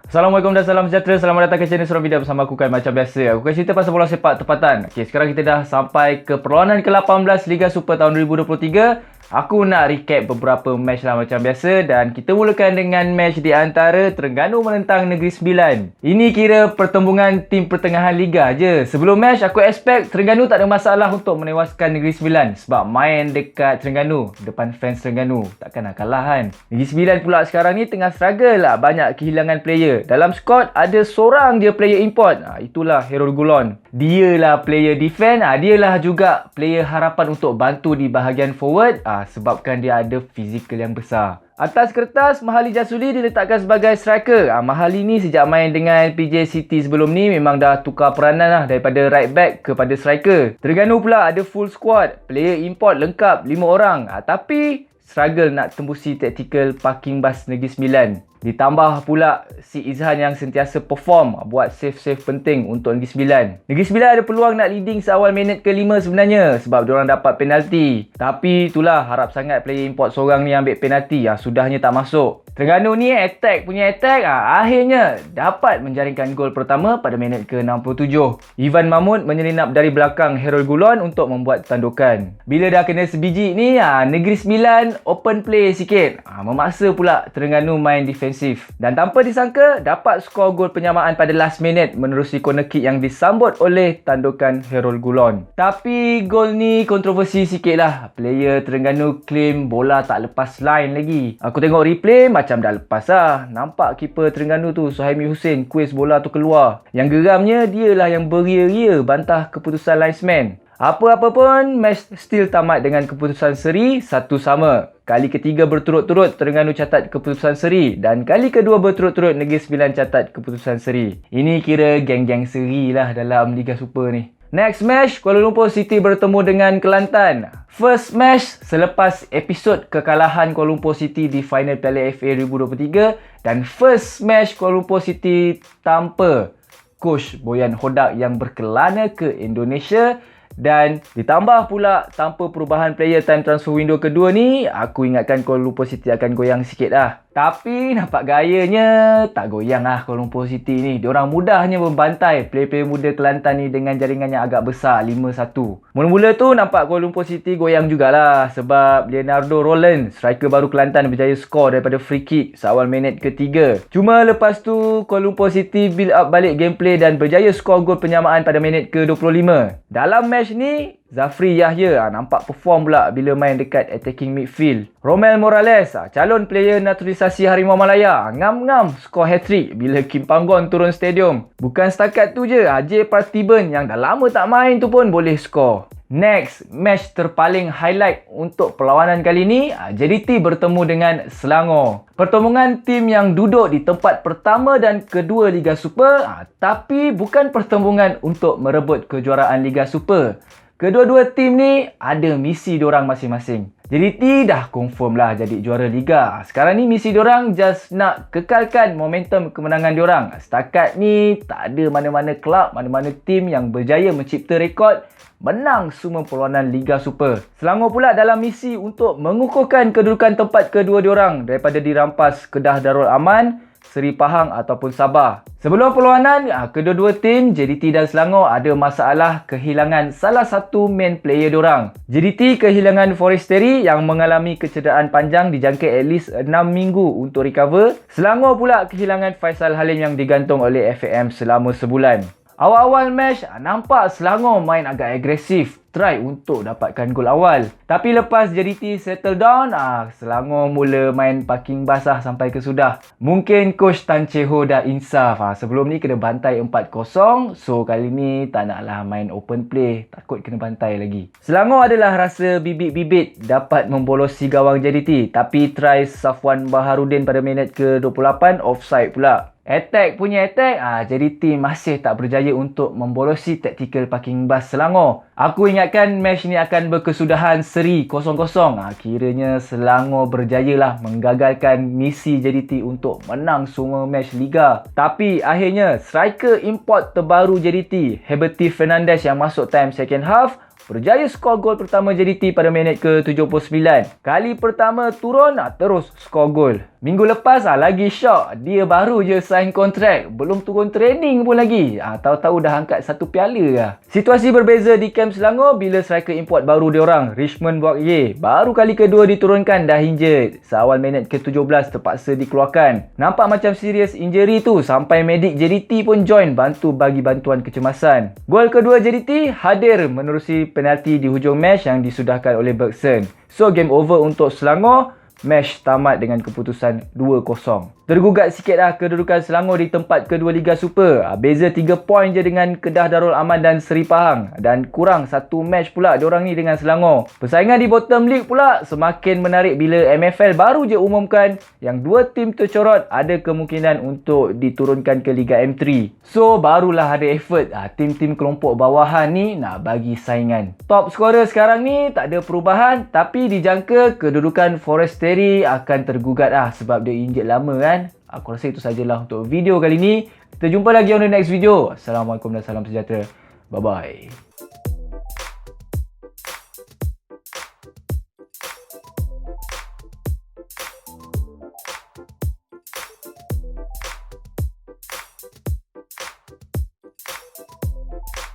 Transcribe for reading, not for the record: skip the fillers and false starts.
Assalamualaikum dan salam sejahtera. Selamat datang ke channel Surah Video bersama aku Kai macam biasa. Aku akan cerita pasal bola sepak tempatan. Okey, sekarang kita dah sampai ke perlawanan ke-18 Liga Super tahun 2023. Aku nak recap beberapa match lah macam biasa dan kita mulakan dengan match di antara Terengganu menentang Negeri Sembilan. Ini kira pertembungan tim pertengahan liga je. Sebelum match aku expect Terengganu tak ada masalah untuk menewaskan Negeri Sembilan sebab main dekat Terengganu, depan fans Terengganu, takkan nak kalah kan. Negeri Sembilan pula sekarang ni tengah struggle lah, banyak kehilangan player. Dalam squad ada seorang je player import. Itulah Hairul Gulon. Dia lah player defend, dia lah juga player harapan untuk bantu di bahagian forward. Sebabkan dia ada fizikal yang besar. Atas kertas, Mahali Jasuli diletakkan sebagai striker. Mahali ni sejak main dengan PJ City sebelum ni memang dah tukar peranan lah daripada right back kepada striker. Terengganu pula ada full squad. Player import lengkap 5 orang. Tapi struggle nak tembusi tactical parking bus Negeri Sembilan. Ditambah pula si Izhan yang sentiasa perform, buat save-save penting untuk Negeri Sembilan. Negeri Sembilan ada peluang nak leading seawal minit ke-5 sebenarnya sebab diorang dapat penalti. Tapi itulah, harap sangat player import seorang ni ambil penalti. Sudahnya tak masuk. Terengganu ni attack, akhirnya dapat menjaringkan gol pertama pada minit ke-67. Ivan Mahmud menyelinap dari belakang Hairul Gulon untuk membuat tandukan. Bila dah kena sebiji ni, Negeri Sembilan open play sikit. Memaksa pula Terengganu main defensif. Dan tanpa disangka, dapat skor gol penyamaan pada last minute menerusi corner kick yang disambut oleh tandukan Hairul Gulon. Tapi gol ni kontroversi sikit lah. Player Terengganu claim bola tak lepas line lagi. Aku tengok replay macam dah lepas lah. Nampak keeper Terengganu tu, Suhaimi Hussein, kuis bola tu keluar. Yang geramnya, dialah yang beria-ria bantah keputusan linesman. Apa-apa pun, match still tamat dengan keputusan seri 1-1. Kali ketiga berturut-turut Terengganu catat keputusan seri dan kali kedua berturut-turut Negeri Sembilan catat keputusan seri. Ini kira geng-geng seri lah dalam Liga Super ni. Next match, Kuala Lumpur City bertemu dengan Kelantan. First match selepas episod kekalahan Kuala Lumpur City di final Piala FA 2023 dan first match Kuala Lumpur City tanpa coach Boyan Hodak yang berkelana ke Indonesia. Dan ditambah pula tanpa perubahan player time transfer window kedua ni, aku ingatkan Kuala Lumpur City akan goyang sikit lah. Tapi nampak gayanya tak goyang lah Kuala Lumpur City ni. Diorang mudahnya membantai player-player muda Kelantan ni dengan jaringan yang agak besar, 5-1. Mula-mula tu nampak Kuala Lumpur City goyang jugalah sebab Leonardo Roland, striker baru Kelantan, berjaya skor daripada free kick seawal minit ketiga. Cuma lepas tu Kuala Lumpur City build up balik gameplay dan berjaya skor gol penyamaan pada minit ke-25. Dalam match ni, Zafri Yahya nampak perform pula bila main dekat attacking midfield. Romel Morales, calon player naturalisasi Harimau Malaya, ngam-ngam skor hat-trick bila Kim Panggon turun stadium. Bukan setakat tu je, J. Parthiban yang dah lama tak main tu pun boleh skor. Next, match terpaling highlight untuk perlawanan kali ni, JDT bertemu dengan Selangor. Pertembungan tim yang duduk di tempat pertama dan kedua Liga Super, tapi bukan pertembungan untuk merebut kejuaraan Liga Super. Kedua-dua tim ni ada misi diorang masing-masing. JDT dah confirm lah jadi juara Liga. Sekarang ni misi diorang just nak kekalkan momentum kemenangan diorang. Setakat ni tak ada mana-mana kelab, mana-mana tim yang berjaya mencipta rekod menang semua perlawanan Liga Super. Selangor pula dalam misi untuk mengukuhkan kedudukan tempat kedua diorang daripada dirampas Kedah Darul Aman, Seri Pahang ataupun Sabah. Sebelum perlawanan, kedua-dua tim JDT dan Selangor ada masalah kehilangan salah satu main player diorang. JDT kehilangan Forestieri yang mengalami kecederaan panjang dijangkit at least 6 minggu untuk recover. Selangor pula kehilangan Faisal Halim yang digantung oleh FAM selama sebulan. Awal-awal match nampak Selangor main agak agresif, try untuk dapatkan gol awal. Tapi lepas JDT settle down, Selangor mula main parking bus sampai ke sudah. Mungkin coach Tan Chee Ho dah insaf. Sebelum ni kena bantai 4-0, so kali ni tak naklah main open play, takut kena bantai lagi. Selangor adalah rasa bibit-bibit dapat membolosi gawang JDT, tapi try Safwan Baharudin pada minit ke-28 offside pula. Attack, JDT masih tak berjaya untuk membolosi tactical parking bus Selangor. Aku ingatkan match ni akan berkesudahan seri 0-0. Kiranya Selangor berjayalah menggagalkan misi JDT untuk menang semua match Liga. Tapi akhirnya striker import terbaru JDT, Heberty Fernandez yang masuk time second half, berjaya skor gol pertama JDT pada minit ke-79. Kali pertama turun, terus skor gol. Minggu lepas lagi syok. Dia baru je sign kontrak. Belum turun training pun lagi. Tahu-tahu dah angkat satu piala lah. Situasi berbeza di kamp Selangor bila striker import baru diorang, Richmond Boakye, baru kali kedua diturunkan dah injured. Seawal minit ke-17 terpaksa dikeluarkan. Nampak macam serius injury tu sampai medik JDT pun join bantu bagi bantuan kecemasan. Gol kedua JDT hadir menerusi penalti di hujung match yang disudahkan oleh Bergson. So game over untuk Selangor. Match tamat dengan keputusan 2-0. Tergugat sikit dah kedudukan Selangor di tempat kedua Liga Super. Beza 3 poin je dengan Kedah Darul Aman dan Seri Pahang. Dan kurang satu match pula diorang ni dengan Selangor. Persaingan di bottom league pula semakin menarik bila MFL baru je umumkan yang dua tim tercorot ada kemungkinan untuk diturunkan ke Liga M3. So barulah ada effort tim-tim kelompok bawahan ni nak bagi saingan. Top scorer sekarang ni tak ada perubahan, tapi dijangka kedudukan Forestieri akan tergugat sebab dia injet lama kan. Aku rasa itu sajalah untuk video kali ni. Kita jumpa lagi on the next video. Assalamualaikum dan salam sejahtera. Bye bye.